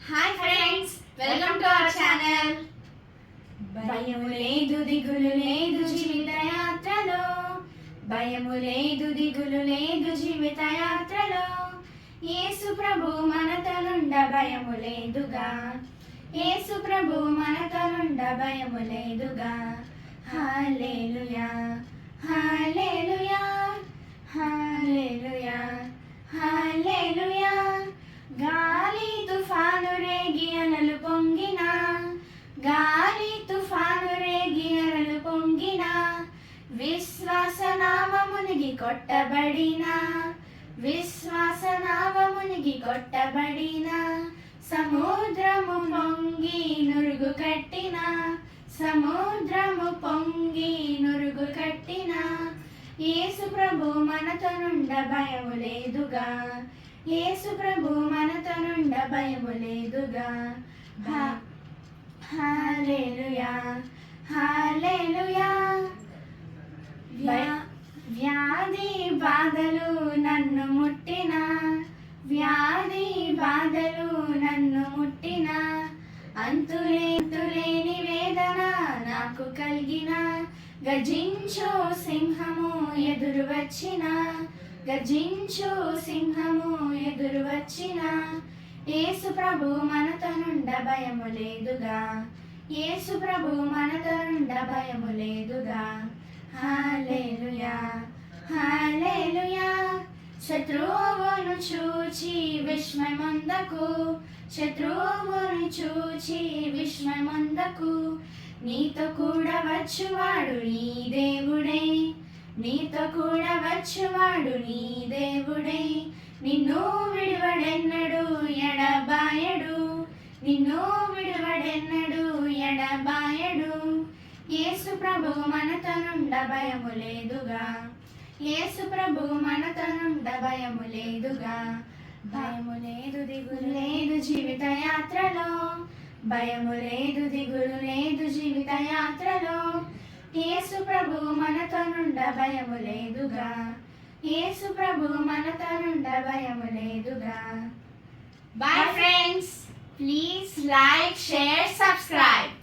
Hi friends, welcome to our channel. భయము లేదు, దిగులు లేదు జీవిత యాత్రలో. భయము లేదు, దిగులు లేదు జీవిత యాత్రలో. యేసు ప్రభు మనతోనుండ భయము లేదుగా. యేసు ప్రభు మనతోనుండ భయము లేదుగా. హల్లెలూయా, హల్లెలూయా, హల్లెలూయా, హల్లెలూయా. గాలి తుఫాను రేగి అలలు పొంగిన, గాలి తుఫాను రేగి అలలు పొంగిన, విశ్వాస నామమునిగి కొట్టబడిన, విశ్వాస నామమునిగి కొట్టబడిన, సముద్రము పొంగి నురుగు కట్టిన, సముద్రము పొంగి నురుగు కట్టిన, యేసు ప్రభు మనతోనుండ భయము లేదుగా. యేసు ప్రభు మనతోనుండ భయము లేదుగా. హల్లెలూయా, హల్లెలూయా. వ్యాధి బాధలు నన్ను ముట్టిన, వ్యాధి బాధలు నన్ను ముట్టిన, అంతులేని వేదన నాకు కలిగిన, గర్జించు సింహము ఎదురు వచ్చిన, గర్జించు సింహము ఎదురు వచ్చిన, యేసు ప్రభు మనతోనుండ భయము లేదుగా. యేసు ప్రభు మనతోనుండ భయము లేదుగా. హల్లెలూయా, హల్లెలూయా. శత్రువును చూచి విస్మయముందకు, శత్రువును చూచి విస్మయముందకు, నీతో కూడా వచ్చువాడు నీ దేవుడే, నీతో కూడా వచ్చువాడు నీ దేవుడే. నిన్ను విడువడెన్నడు ఎడబాయడు, నిన్ను విడువడెన్నడు ఎడబాయడు. యేసు ప్రభు మనతోనుండ భయము లేదుగా. యేసు ప్రభు మనతోనుండ భయము లేదుగా. భయము లేదు, దిగులు లేదు జీవిత యాత్రలో. భయము లేదు, దిగులు లేదు జీవిత యాత్రలో. యేసు ప్రభు మనతోనుండ భయము లేదుగా. యేసు ప్రభు మనతోనుండ భయము లేదుగా. Bye friends, please like, share, subscribe.